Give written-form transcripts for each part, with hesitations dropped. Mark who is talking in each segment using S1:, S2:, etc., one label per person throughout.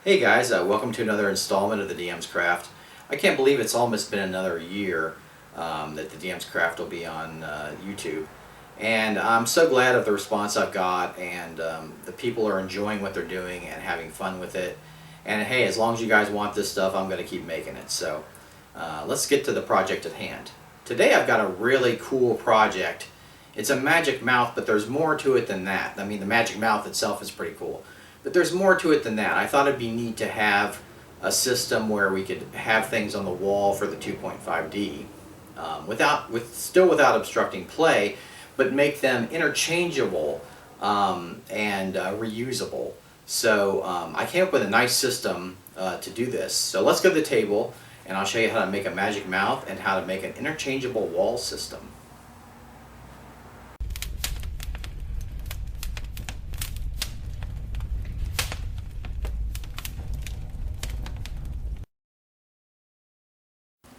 S1: Hey guys, welcome to another installment of the DM's Craft. I can't believe it's almost been another year that the DM's Craft will be on YouTube. And I'm so glad of the response I've got, and the people are enjoying what they're doing and having fun with it. And hey, as long as you guys want this stuff, I'm going to keep making it. So let's get to the project at hand. Today I've got a really cool project. It's a magic mouth, but there's more to it than that. I mean, the magic mouth itself is pretty cool. But there's more to it than that. I thought it'd be neat to have a system where we could have things on the wall for the 2.5D still without obstructing play, but make them interchangeable and reusable. So I came up with a nice system to do this. So let's go to the table and I'll show you how to make a magic mouth and how to make an interchangeable wall system.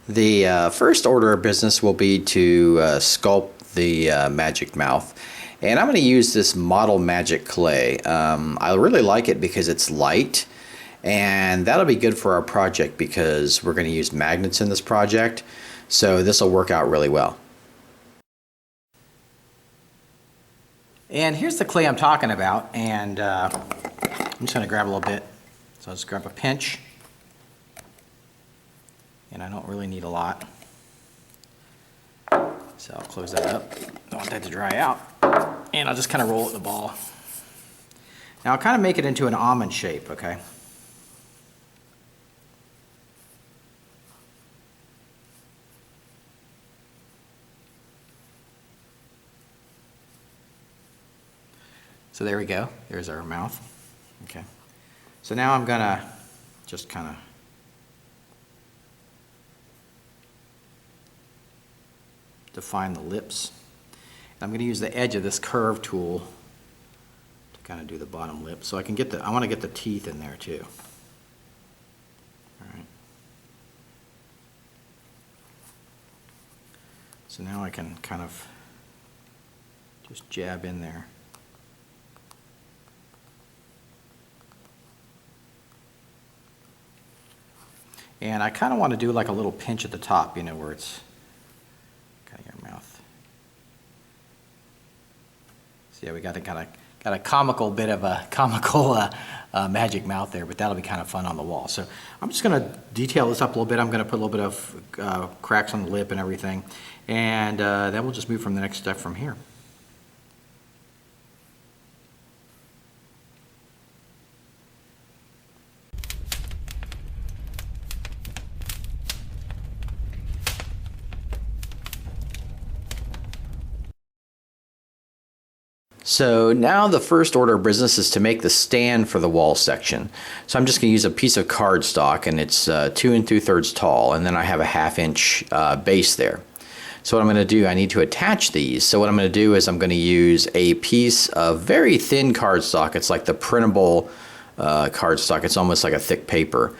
S1: The first order of business will be to sculpt the magic mouth, and I'm going to use this model magic clay. I really like it because it's light, and that'll be good for our project because we're going to use magnets in this project, so this will work out really well. And here's the clay I'm talking about, and I'm just going to grab a little bit. So I'll just grab a pinch. And I don't really need a lot. So I'll close that up. Don't want that to dry out. And I'll just kind of roll it in the ball. Now I'll kind of make it into an almond shape, okay? So there we go. There's our mouth. Okay. So now I'm gonna just kind of define the lips. I'm going to use the edge of this curve tool to kind of do the bottom lip, so I can get I want to get the teeth in there too. All right. So now I can kind of just jab in there. And I kind of want to do like a little pinch at the top, you know, where it's your mouth. So yeah, we got a comical bit of a comical magic mouth there, but that'll be kind of fun on the wall. So I'm just going to detail this up a little bit. I'm going to put a little bit of cracks on the lip and everything, and then we'll just move from the next step from here. So now the first order of business is to make the stand for the wall section. So I'm just going to use a piece of cardstock, and it's 2 2/3 tall, and then I have a 1/2 inch base there. So what I'm going to do, I need to attach these. So what I'm going to do is I'm going to use a piece of very thin cardstock. It's like the printable cardstock. It's almost like a thick paper.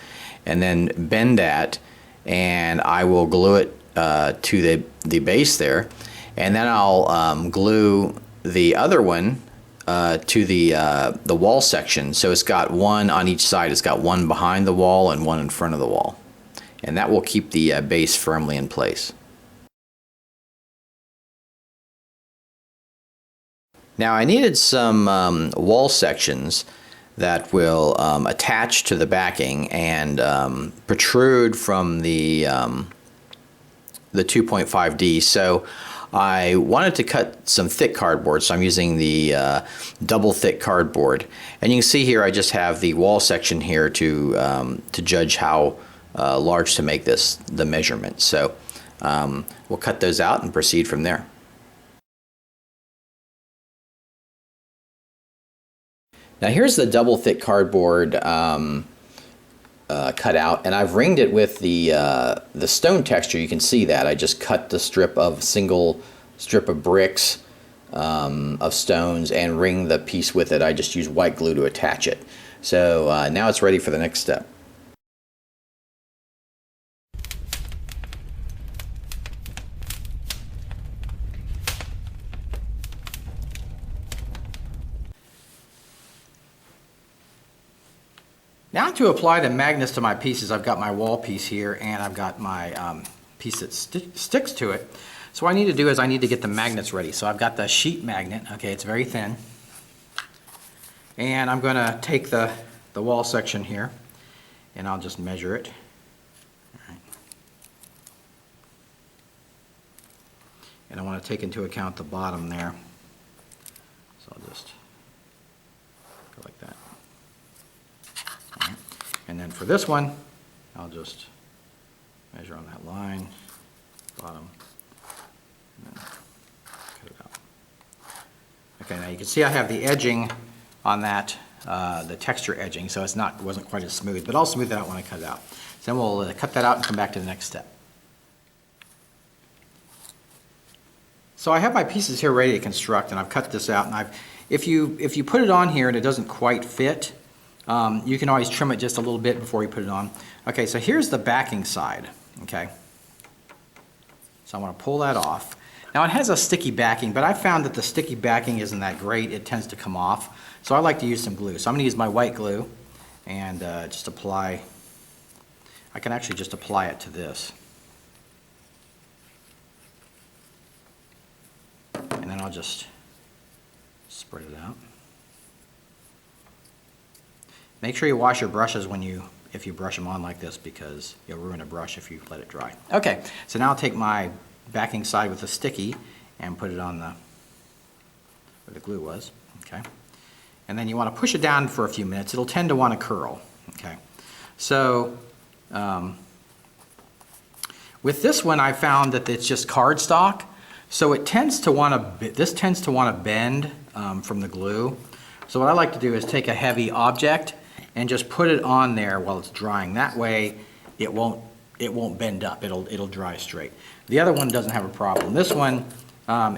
S1: And then bend that, and I will glue it to the base there. And then I'll glue the other one to the wall section. So it's got one on each side. It's got one behind the wall and one in front of the wall. And that will keep the base firmly in place. Now I needed some wall sections that will attach to the backing and protrude from the 2.5D. So I wanted to cut some thick cardboard, so I'm using the double thick cardboard. And you can see here I just have the wall section here to judge how large to make this, the measurement. So we'll cut those out and proceed from there. Now here's the double thick cardboard cut out, and I've ringed it with the stone texture. You can see that I just cut the single strip of bricks of stones and ring the piece with it. I just use white glue to attach it. So now it's ready for the next step. Now to apply the magnets to my pieces, I've got my wall piece here and I've got my piece that sticks to it. So what I need to do is I need to get the magnets ready. So I've got the sheet magnet, okay, it's very thin. And I'm going to take the wall section here and I'll just measure it. All right. And I want to take into account the bottom there. So I'll just go like that. All right. And then for this one, I'll just measure on that line, bottom, and then cut it out. Okay, now you can see I have the edging on that, the texture edging, so it wasn't quite as smooth, but I'll smooth it out when I cut it out. So then we'll cut that out and come back to the next step. So I have my pieces here ready to construct, and I've cut this out, and if you put it on here and it doesn't quite fit, you can always trim it just a little bit before you put it on. Okay, so here's the backing side, okay? So I want to pull that off. Now it has a sticky backing, but I found that the sticky backing isn't that great. It tends to come off. So I like to use some glue. So I'm going to use my white glue and just apply, I can actually just apply it to this. And then I'll just spread it out. Make sure you wash your brushes if you brush them on like this, because you'll ruin a brush if you let it dry. Okay, so now I'll take my backing side with the sticky and put it on where the glue was, okay? And then you want to push it down for a few minutes. It'll tend to want to curl, okay? So with this one, I found that it's just cardstock, so it tends to want to, this tends to want to bend from the glue. So what I like to do is take a heavy object and just put it on there while it's drying. That way it won't bend up, it'll dry straight. The other one doesn't have a problem. This one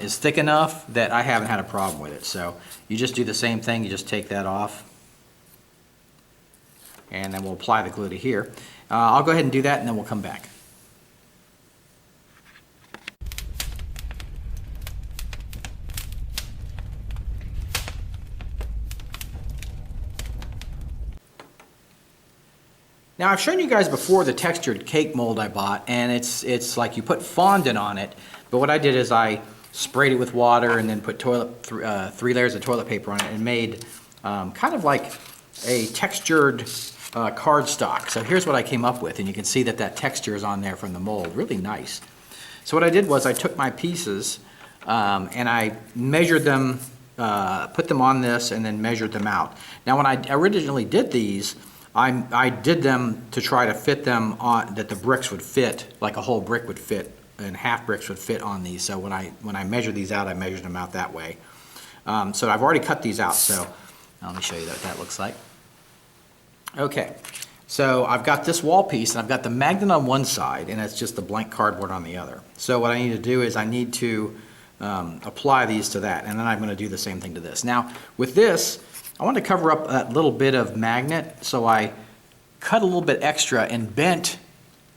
S1: is thick enough that I haven't had a problem with it. So you just do the same thing, you just take that off, and then we'll apply the glue to here. I'll go ahead and do that and then we'll come back. Now I've shown you guys before the textured cake mold I bought, and it's like you put fondant on it, but what I did is I sprayed it with water and then put 3 layers of toilet paper on it and made kind of like a textured cardstock. So here's what I came up with, and you can see that texture is on there from the mold, really nice. So what I did was I took my pieces and I measured them, put them on this, and then measured them out. Now when I originally did these, I did them to try to fit them on, that the bricks would fit, like a whole brick would fit, and half bricks would fit on these. So when I measured these out, I measured them out that way. So I've already cut these out, so let me show you what that looks like. Okay, so I've got this wall piece, and I've got the magnet on one side, and it's just the blank cardboard on the other. So what I need to do is I need to apply these to that, and then I'm going to do the same thing to this. Now, with this, I want to cover up that little bit of magnet, so I cut a little bit extra and bent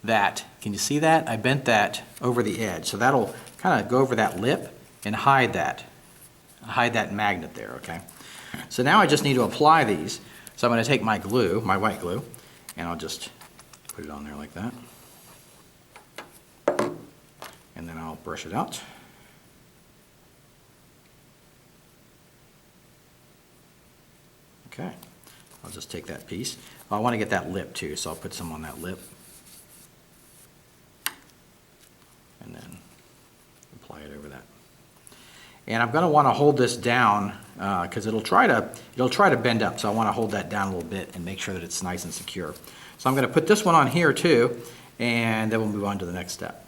S1: that. Can you see that? I bent that over the edge, so that'll kind of go over that lip and hide that magnet there, okay? So now I just need to apply these. So I'm going to take my glue, my white glue, and I'll just put it on there like that. And then I'll brush it out. Okay, I'll just take that piece. I want to get that lip too, so I'll put some on that lip. And then apply it over that. And I'm going to want to hold this down because it'll try to bend up. So I want to hold that down a little bit and make sure that it's nice and secure. So I'm going to put this one on here too, and then we'll move on to the next step.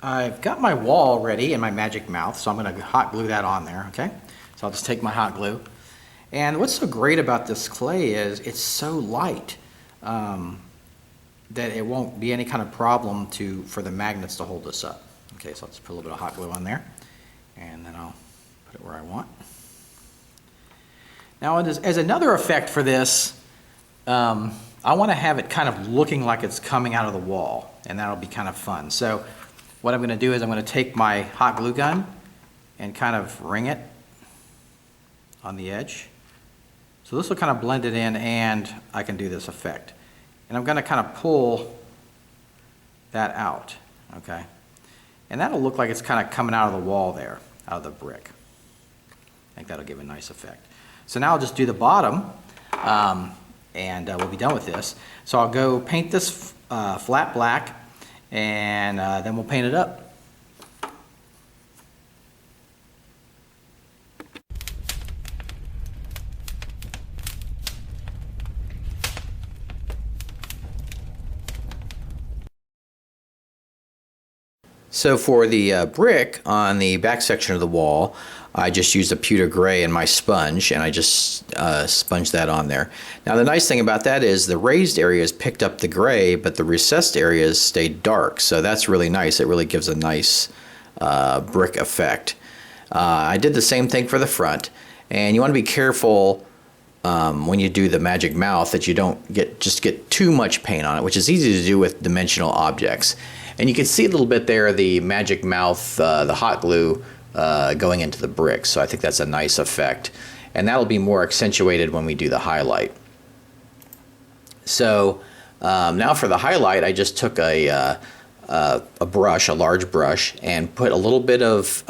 S1: I've got my wall ready and my magic mouth, so I'm going to hot glue that on there, okay? So I'll just take my hot glue. And what's so great about this clay is it's so light that it won't be any kind of problem for the magnets to hold this up. Okay, so I'll just put a little bit of hot glue on there, and then I'll put it where I want. Now, as another effect for this, I want to have it kind of looking like it's coming out of the wall, and that'll be kind of fun. So what I'm going to do is I'm going to take my hot glue gun and kind of ring it on the edge. So this will kind of blend it in, and I can do this effect. And I'm going to kind of pull that out, okay? And that'll look like it's kind of coming out of the wall there, out of the brick. I think that'll give a nice effect. So now I'll just do the bottom, and we'll be done with this. So I'll go paint this flat black, and then we'll paint it up. So for the brick on the back section of the wall, I just used a pewter gray in my sponge, and I just sponged that on there. Now the nice thing about that is the raised areas picked up the gray, but the recessed areas stayed dark. So that's really nice. It really gives a nice brick effect. I did the same thing for the front, and you want to be careful when you do the magic mouth that you don't get too much paint on it, which is easy to do with dimensional objects. And you can see a little bit there the magic mouth, the hot glue going into the brick. So I think that's a nice effect. And that'll be more accentuated when we do the highlight. So now for the highlight, I just took a brush, a large brush, and put a little bit of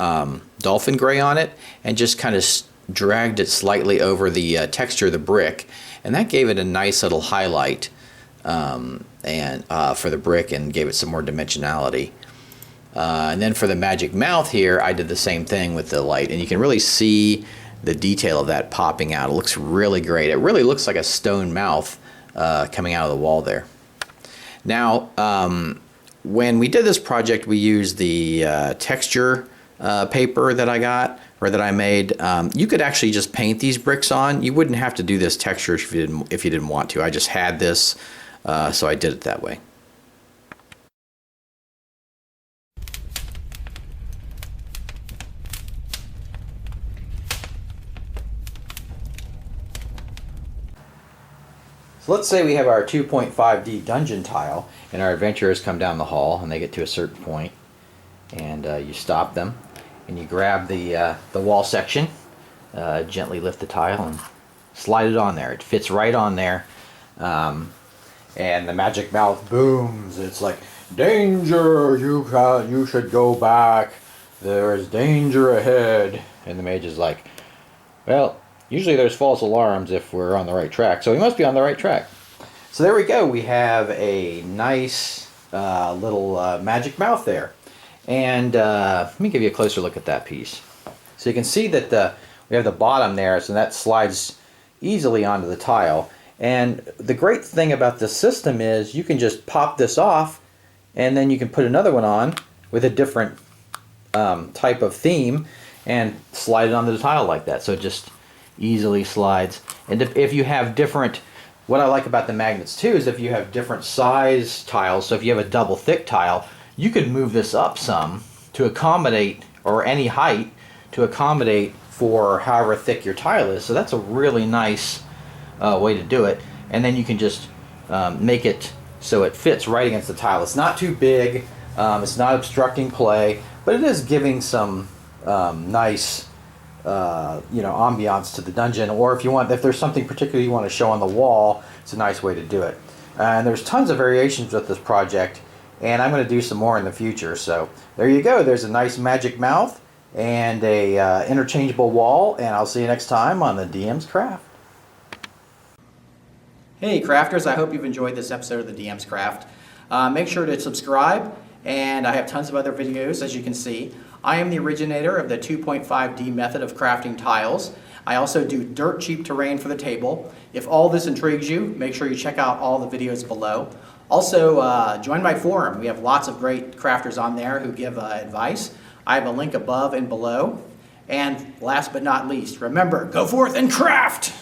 S1: dolphin gray on it, and just kind of dragged it slightly over the texture of the brick. And that gave it a nice little highlight for the brick, and gave it some more dimensionality. And then for the magic mouth here, I did the same thing with the light, and you can really see the detail of that popping out. It looks really great. It really looks like a stone mouth coming out of the wall there. Now, when we did this project, we used the texture paper that I got, or that I made. You could actually just paint these bricks on. You wouldn't have to do this texture if you didn't want to. I just had this, so I did it that way. So let's say we have our 2.5D dungeon tile, and our adventurers come down the hall, and they get to a certain point, and you stop them, and you grab the wall section, gently lift the tile, and slide it on there. It fits right on there, and the magic mouth booms. It's like, danger! You should go back. There is danger ahead. And the mage is like, well, usually there's false alarms if we're on the right track, so we must be on the right track. So there we go. We have a nice little magic mouth there. And let me give you a closer look at that piece. So you can see that we have the bottom there, so that slides easily onto the tile. And the great thing about this system is you can just pop this off, and then you can put another one on with a different type of theme and slide it onto the tile like that. So it just easily slides. And if you have different, what I like about the magnets too is if you have different size tiles, so if you have a double thick tile, you could move this up some to accommodate, or any height to accommodate for however thick your tile is. So that's a really nice way to do it. And then you can just make it so it fits right against the tile. It's not too big, it's not obstructing play, but it is giving some nice ambiance to the dungeon. Or if there's something particular you want to show on the wall, it's a nice way to do it. And there's tons of variations with this project, and I'm going to do some more in the future. So there you go. There's a nice magic mouth and a interchangeable wall, and I'll see you next time on the DM's Craft. Hey crafters, I hope you've enjoyed this episode of the DM's Craft. Make sure to subscribe, and I have tons of other videos, as you can see. I am the originator of the 2.5D method of crafting tiles. I also do dirt cheap terrain for the table. If all this intrigues you, make sure you check out all the videos below. Also, join my forum. We have lots of great crafters on there who give advice. I have a link above and below. And last but not least, remember, go forth and craft!